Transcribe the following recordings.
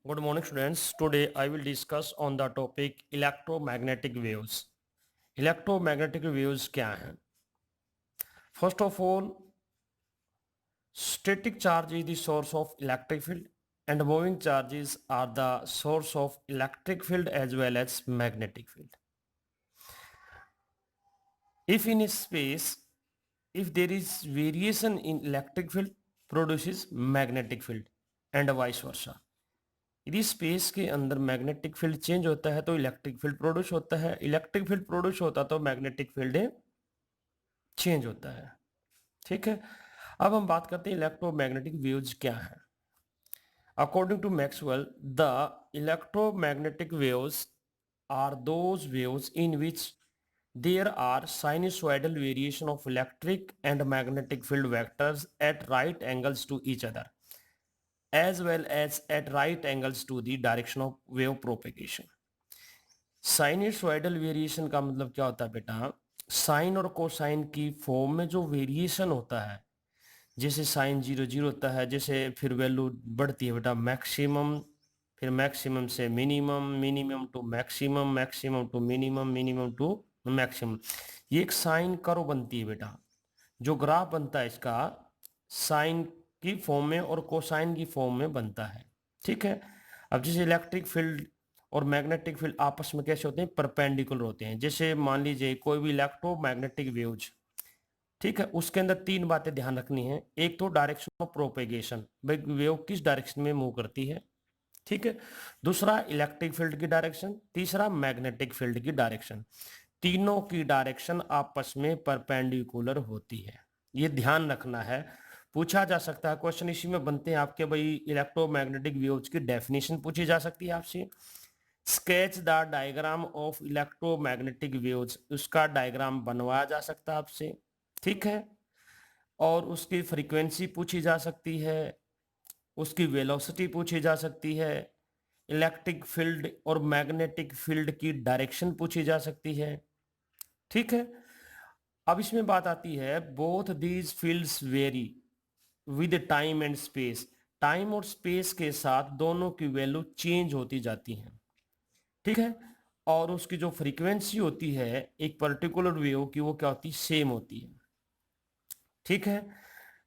Good morning, students. Today I will discuss on the topic electromagnetic waves. Electromagnetic waves क्या हैं? First of all, static charge is the source of electric field and moving charges are the source of electric field as well as magnetic field. If in a space, if there is variation in electric field produces magnetic field and vice versa. यदि space के अंदर magnetic field change होता है तो electric field produce होता है, electric field produce होता तो मैग्नेटिक फील्ड चेंज होता है। ठीक है, अब हम बात करते हैं इलेक्ट्रोमैग्नेटिक वेव्स क्या है। According to Maxwell, the electromagnetic waves are those waves in which there are sinusoidal variation of electric and magnetic field vectors at right angles to each other as well as at right angles to the direction of wave propagation. Sinusoidal variation का मतलब क्या होता है बेटा? Sign और cosine की form में जो वेरिएशन होता है, जैसे साइन 0 0 होता है, जैसे फिर वैल्यू बढ़ती है बेटा मैक्सिमम, फिर मैक्सिमम से minimum, minimum to maximum, maximum to minimum, minimum to maximum. ये एक साइन कर्व बनती है बेटा। जो ग्राफ बनता है इसका साइन की फॉर्म में और कोसाइन की फॉर्म में बनता है। ठीक है, अब जैसे इलेक्ट्रिक फील्ड और मैग्नेटिक फील्ड आपस में कैसे होते हैं? परपेंडिकुलर होते हैं। जैसे मान लीजिए कोई भी इलेक्ट्रोमैग्नेटिक वेव्स, ठीक है, उसके अंदर तीन बातें ध्यान रखनी है। एक तो डायरेक्शन ऑफ प्रोपेगेशन, भाई वेव किस डायरेक्शन में मूव करती है। ठीक है, दूसरा इलेक्ट्रिक फील्ड की डायरेक्शन, तीसरा मैग्नेटिक फील्ड की डायरेक्शन। तीनों की डायरेक्शन आपस में परपेंडिकुलर होती है, ये ध्यान रखना है। पूछा जा सकता है क्वेश्चन इसी में बनते हैं आपके, भाई इलेक्ट्रोमैग्नेटिक वेव्स की डेफिनेशन पूछी जा सकती है आपसे। Sketch the diagram of electromagnetic waves, उसका डायग्राम बनवाया जा सकता है आपसे। ठीक है, और उसकी फ्रीक्वेंसी पूछी जा सकती है, उसकी वेलोसिटी पूछी जा सकती है, इलेक्ट्रिक फील्ड और मैग्नेटिक फील्ड की डायरेक्शन पूछी जा सकती है। ठीक है, अब इसमें बात आती है both these fields very with time and space. Time और स्पेस के साथ दोनों की वैल्यू चेंज होती जाती है। ठीक है, और उसकी जो फ्रीक्वेंसी होती है एक पर्टिकुलर वेव की, वो क्या होती है? सेम होती है। ठीक है,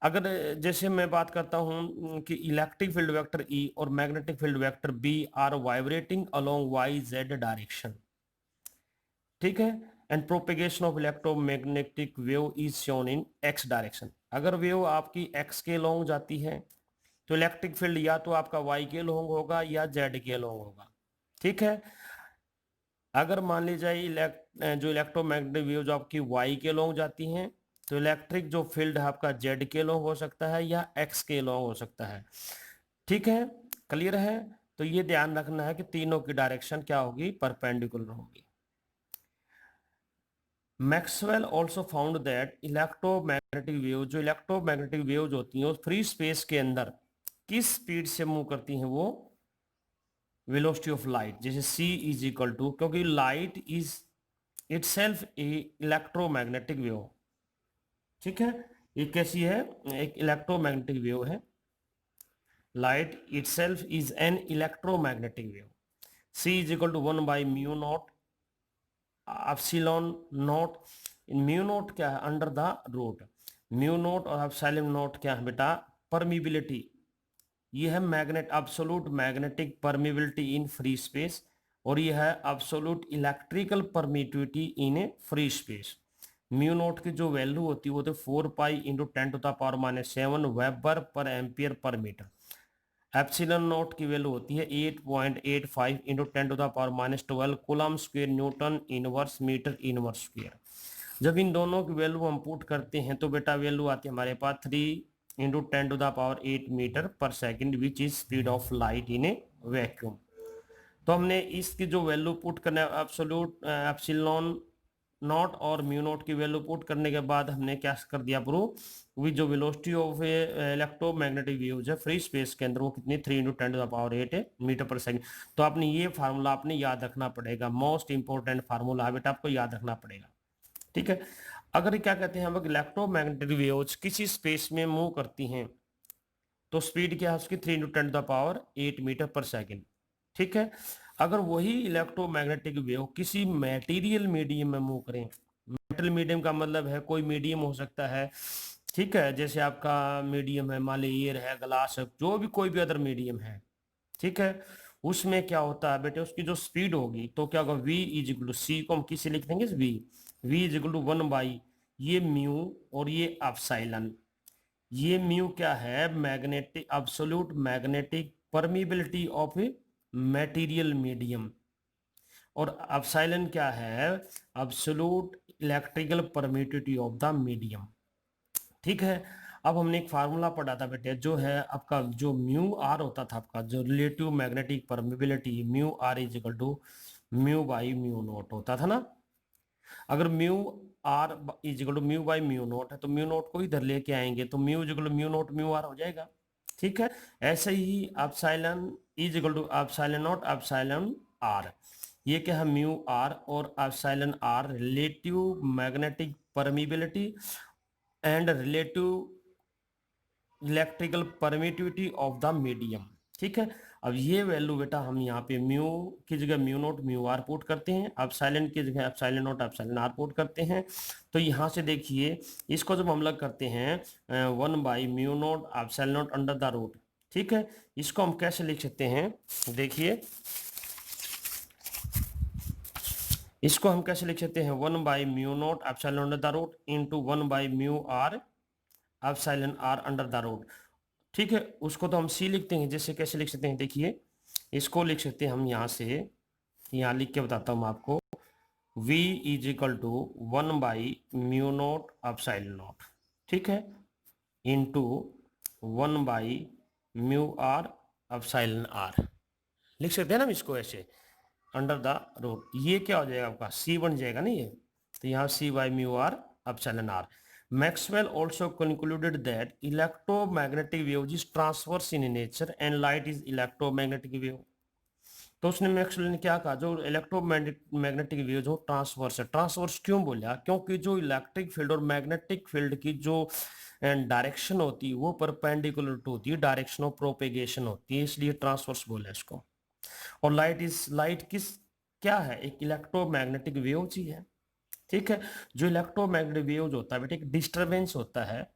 अगर जैसे मैं बात करता हूं कि इलेक्ट्रिक फील्ड वेक्टर ई और magnetic field vector B are vibrating along Y Z direction. ठीक है, and propagation of electromagnetic wave is shown in X direction. अगर वेव आपकी एक्स के लॉन्ग जाती है तो इलेक्ट्रिक फील्ड या तो आपका वाई के लॉन्ग होगा या जेड के लॉन्ग होगा। ठीक है, अगर मान ली जाए जो इलेक्ट्रोमैग्नेटिक वेव जो आपकी वाई के लॉन्ग जाती हैं तो इलेक्ट्रिक जो फील्ड है आपका जेड के लॉन्ग हो सकता है या एक्स के लॉन्ग हो सकता है। ठीक है, क्लियर है? तो ये ध्यान रखना है कि तीनों की डायरेक्शन क्या होगी? परपेंडिकुलर होगी। Maxwell also found that electromagnetic wave, जो इलेक्ट्रोमैग्नेटिक वेव्स होती हैं वो फ्री स्पेस के अंदर किस स्पीड से मूव करती हैं? वो वेलोसिटी ऑफ लाइट, जैसे c इज इक्वल टू, क्योंकि light is itself a electromagnetic wave. ठीक है, ये कैसी है? एक इलेक्ट्रोमैग्नेटिक वेव है। Light itself is an electromagnetic wave. c is equal to 1/μ0 epsilon naught. Mu naught क्या है? Under the root. Mu naught और एप्सिलॉन नॉट क्या है बेटा? परमिबिलिटी। ये है magnet absolute magnetic permeability in free space, और ये है absolute electrical permittivity in a free space. Mu naught की जो वैल्यू होती है वो तो 4 pi into 10⁻⁷ weber per ampere per metre. Epsilon naught की वैल्यू होती है 8.85 into 10⁻12 coulomb square newton inverse metre inverse square. जब इन दोनों की वैल्यू हम पुट करते हैं तो बेटा वैल्यू आती है हमारे पास 3 × 10⁸ मीटर पर second, which is speed of light in A vacuum. तो हमने इसकी जो वैल्यू पुट करना है एब्सोल्यूट एप्सिलॉन नॉट और म्यू नॉट की वैल्यू पुट करने के बाद हमने क्या कर दिया प्रूव, विद जो वेलोसिटी ऑफ इलेक्ट्रोमैग्नेटिक वेव्स है फ्री स्पेस के अंदर वो कितनी 3 × 10⁸ मीटर पर सेकंड। तो आपने ये फार्मूला आपने याद रखना पड़ेगा, मोस्ट इंपॉर्टेंट फार्मूला है बेटा, आपको याद रखना पड़ेगा। ठीक है, अगर क्या कहते हैं हम इलेक्ट्रोमैग्नेटिक वेव्स किसी स्पेस में मूव करती हैं तो स्पीड क्या है उसकी 3 × 10⁸ मीटर पर सेकेंड। ठीक है, अगर वही इलेक्ट्रोमैग्नेटिक वेव किसी मेटीरियल मीडियम में मूव करें, मेटल मीडियम का मतलब है कोई मीडियम हो सकता है, ठीक है, जैसे आपका मीडियम है, मान लीजिए एयर है, ग्लास है, जो भी कोई भी अदर मीडियम है, ठीक है, उसमें क्या होता है बेटे, उसकी जो स्पीड होगी तो क्या होगा, v इज इक्वल टू सी को हम किससे लिख देंगे, v इज इक्वल टू 1 ये म्यू और ये एप्सिलॉन। ये म्यू क्या है, magnetic absolute magnetic permeability of a material medium, और एप्सिलॉन क्या है, absolute electrical permittivity of the medium. ठीक है, अब हमने एक फार्मूला पढ़ा था बेटे, जो है आपका जो म्यू आर होता था, आपका जो relative magnetic permeability, mu R is equal to mu by mu naught होता था ना। अगर mu R is equal to mu by mu naught है तो म्यू नोट को इधर लेके आएंगे तो mu is equal to mu naught mu R हो जाएगा। ठीक है, ऐसे ही epsilon is equal to epsilon naught epsilon R, ये क्या है, म्यू आर और epsilon R relative magnetic permeability and relative electrical permittivity of the medium. ठीक है, अब ये वैल्यू बेटा हम यहाँ पे म्यू की जगह mu naught mu r put करते हैं, एप्सिलॉन की जगह epsilon naught epsilon r put करते हैं। तो यहाँ से देखिए इसको जब हम लोग करते हैं 1/म्यू naught epsilon naught under the root, ठीक है, इसको हम कैसे लिख सकते हैं, देखिए इसको हम कैसे लिख सकते हैं, 1/म्यू naught epsilon under the root into 1/म्यू R epsilon R under the root. ठीक है, उसको तो हम सी लिखते हैं, जैसे कैसे लिख सकते हैं, देखिए इसको लिख सकते हैं हम यहाँ से, यहाँ लिख के बताता हूँ आपको, v इज इक्वल टू 1/म्यू नोट एप्सिलॉन नोट, ठीक है, इंटू 1/म्यू आर एप्सिलॉन आर, लिख सकते हैं ना हम इसको ऐसे अंडर द रूट। ये क्या हो जाएगा आपका, c बन जाएगा ना ये, तो यहाँ c/म्यू R epsilon R. Maxwell also concluded that electromagnetic wave is transverse in nature and light is electromagnetic wave। तो उसने मैक्सवेल ने क्या कहा, जो इलेक्ट्रोमैग्नेटिक वेव जो ट्रांसवर्स है, ट्रांसवर्स क्यों बोला, क्योंकि जो इलेक्ट्रिक फील्ड और मैग्नेटिक फील्ड की जो डायरेक्शन होती है वो परपेंडिकुलर टू होती है डायरेक्शन ऑफ प्रोपेगेशन होती है, इसलिए ट्रांसवर्स बोला इसको। और लाइट किस क्या है, एक इलेक्ट्रोमैग्नेटिक वेव ही है। ठीक है, जो इलेक्ट्रोमैग्नेटिक वेव्स होता है बेटा एक डिस्टरबेंस होता है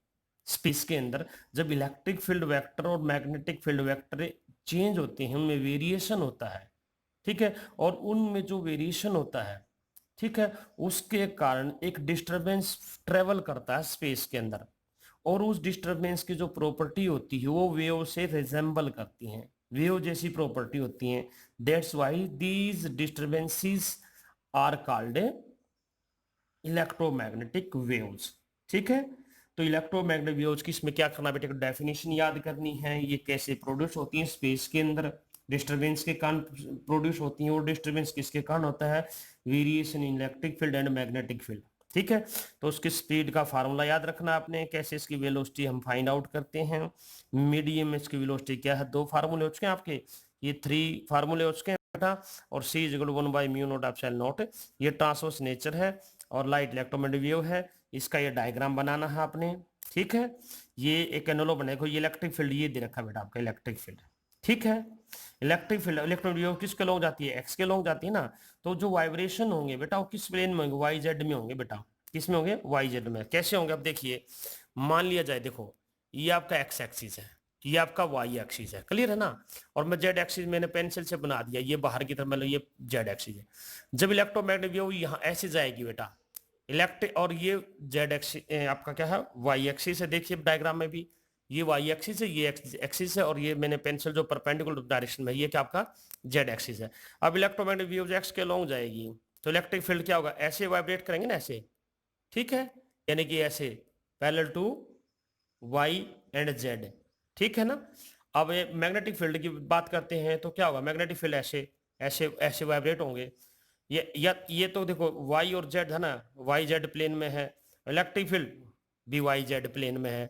स्पेस के अंदर, जब इलेक्ट्रिक फील्ड वेक्टर और मैग्नेटिक फील्ड वेक्टर चेंज होते हैं उनमें वेरिएशन होता है। ठीक है, और उनमें जो वेरिएशन होता है, ठीक है, उसके कारण एक डिस्टरबेंस ट्रेवल करता है स्पेस के अंदर, और उस डिस्टरबेंस की जो प्रॉपर्टी होती है वो वेव से रिजेंबल करती हैं, वेव जैसी प्रॉपर्टी होती हैं। That's why these disturbances are called electromagnetic waves. ठीक है, तो इलेक्ट्रोमैग्नेटिक वेव्स की इसमें क्या करना बेटे, डेफिनेशन याद करनी है, ये कैसे प्रोड्यूस होती हैं स्पेस के अंदर, डिस्टरबेंस के कारण प्रोड्यूस होती हैं, और डिस्टरबेंस किसके कारण होता है, variation in electric field and magnetic field. ठीक है, तो उसकी स्पीड का फार्मूला याद रखना आपने, कैसे इसकी वेलोसिटी हम फाइंड आउट करते हैं। मीडियम में इसकी वेलोसिटी क्या है, 2 फार्मूले हो चुके हैं आपके, ये 3 फार्मूले हो चुके हैं बेटा, और c इज इक्वल टू 1/म्यू नोट एप्सिलॉन नोट, ये ट्रांसवर्स नेचर है और लाइट इलेक्ट्रोमैग्नेटिक वेव है, इसका ये डायग्राम बनाना है आपने। ठीक है, ये एक एनोलो बनेगा, ये इलेक्ट्रिक फील्ड ये दे रखा बेटा आपका इलेक्ट्रिक फील्ड। ठीक है, इलेक्ट्रिक फील्ड इलेक्ट्रोमैग्नेटिक वेव किसके लॉन्ग जाती है, एक्स के लॉन्ग जाती है ना, तो जो वाइब्रेशन होंगे बेटा वो किस प्लेन में होंगे, वाई जेड में होंगे बेटा, किस में होंगे, वाई जेड में। कैसे होंगे, अब देखिए मान लिया जाए, देखो ये आपका एक्स एक्सिस है, ये आपका वाई एक्सिस है, क्लियर है ना, और मैं जेड एक्सिस मैंने पेंसिल से बना दिया, ये बाहर की तरफ मतलब ये जेड एक्सिस है। जब इलेक्ट्रोमैग्नेटिक वेव यहाँ ऐसे जाएगी बेटा इलेक्ट्रिक, और ये जेड एक्सिस आपका क्या है, वाई एक्सिस है, देखिए डायग्राम में भी ये वाई एक्सिस है, ये एक्सिस है, और ये मैंने पेंसिल जो परपेंडिकुलर डायरेक्शन में, ये क्या आपका जेड एक्सिस है। अब इलेक्ट्रोमैग्नेटिक वेव एक्स के लॉन्ग जाएगी तो इलेक्ट्रिक फील्ड क्या होगा, ऐसे वाइब्रेट करेंगे ना ऐसे, ठीक है, यानी कि ऐसे parallel to Y and Z, ठीक है ना। अब मैग्नेटिक फील्ड की बात करते हैं तो क्या होगा, मैग्नेटिक फील्ड ऐसे ऐसे ऐसे वाइब्रेट होंगे, ये तो देखो वाई और जेड है ना, वाई जेड प्लेन में है, इलेक्ट्रिक फील्ड भी वाई जेड प्लेन में है,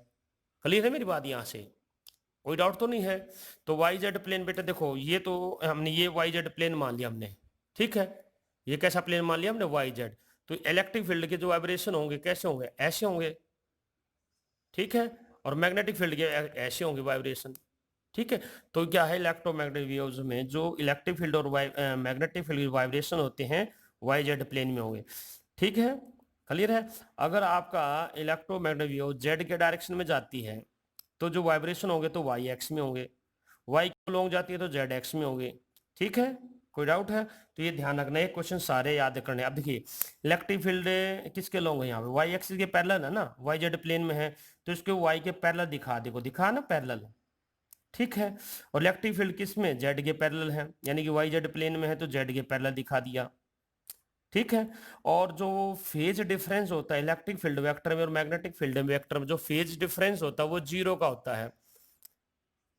क्लियर है मेरी बात, यहाँ से कोई डाउट तो नहीं है। तो वाई जेड प्लेन बेटा देखो, ये तो हमने ये वाई जेड प्लेन मान लिया हमने, ठीक है, ये कैसा प्लेन मान लिया हमने, वाई जेड। तो इलेक्ट्रिक फील्ड के जो वाइब्रेशन होंगे कैसे होंगे, ऐसे होंगे, ठीक है, और मैग्नेटिक फील्ड के ऐसे होंगे वाइब्रेशन। ठीक है, तो क्या है इलेक्ट्रोमैग्नेटिक वेव्स में जो इलेक्ट्रिक फील्ड और मैग्नेटिक फील्ड के वाइब्रेशन होते हैं वाई जेड प्लेन में होंगे। ठीक है, क्लियर है। अगर आपका इलेक्ट्रोमैग्नेटिक वेव जेड के डायरेक्शन में जाती है तो जो वाइब्रेशन होंगे तो वाई एक्स में होंगे, वाई के लॉन्ग जाती है तो जेड एक्स में होंगे। ठीक है, कोई डाउट है? तो ये ध्यान रखना है, क्वेश्चन सारे याद करने। अब देखिए इलेक्ट्रिक फील्ड किसके लॉन्ग है, यहाँ पे वाई एक्सिस के पैरेलल है ना, वाई जेड प्लेन में है तो इसके वाई के पैरेलल दिखा, देखो दिखा ना पैरेलल। ठीक है, और इलेक्ट्रिक फील्ड किस में, जेड के पैरेलल है, यानी कि वाई जेड प्लेन में है तो जेड के पैरेलल दिखा दिया। ठीक है, और जो फेज डिफरेंस होता है इलेक्ट्रिक फील्ड वेक्टर में और मैग्नेटिक फील्ड वेक्टर में, जो फेज डिफरेंस होता है वो 0 का होता है।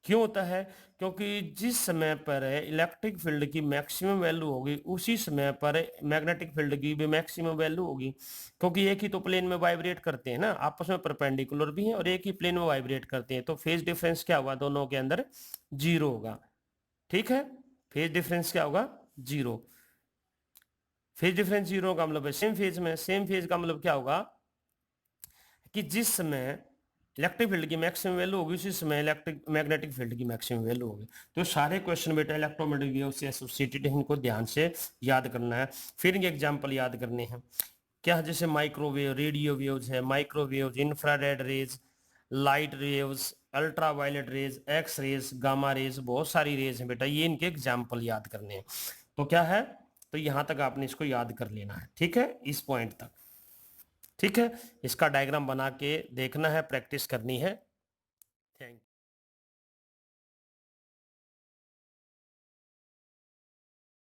क्यों होता है? क्योंकि जिस समय पर इलेक्ट्रिक फील्ड की मैक्सिमम वैल्यू होगी उसी समय पर मैग्नेटिक फील्ड की भी मैक्सिमम वैल्यू होगी, क्योंकि एक ही तो प्लेन में वाइब्रेट करते हैं ना, आपस में परपेंडिकुलर भी हैं और एक ही प्लेन में वाइब्रेट करते हैं, तो फेज डिफरेंस क्या होगा दोनों के अंदर, 0 होगा। ठीक है, फेज डिफरेंस क्या होगा, 0। फेज डिफरेंस 0 का मतलब है सेम फेज में, सेम फेज का मतलब क्या होगा कि जिस समय इलेक्ट्रिक फील्ड की मैक्सिमम वैल्यू होगी उसी समय इलेक्ट्रिक मैग्नेटिक फील्ड की मैक्सिमम वैल्यू होगी। तो सारे क्वेश्चन बेटा इलेक्ट्रोमैग्नेटिक वेव से एसोसिएटेड है, इनको ध्यान से याद करना है। फिर इनके एग्जांपल याद करने हैं। क्या, जैसे माइक्रोवेव, रेडियो वेव्स है, microwaves, infrared rays, light waves, ultraviolet rays, X rays, gamma rays, बहुत सारी रेज हैं बेटा, ये इनके एग्जाम्पल याद करने हैं। तो क्या है, तो यहां तक आपने इसको याद कर लेना है। ठीक है, इस पॉइंट तक। ठीक है, इसका डायग्राम बना के देखना है, प्रैक्टिस करनी है।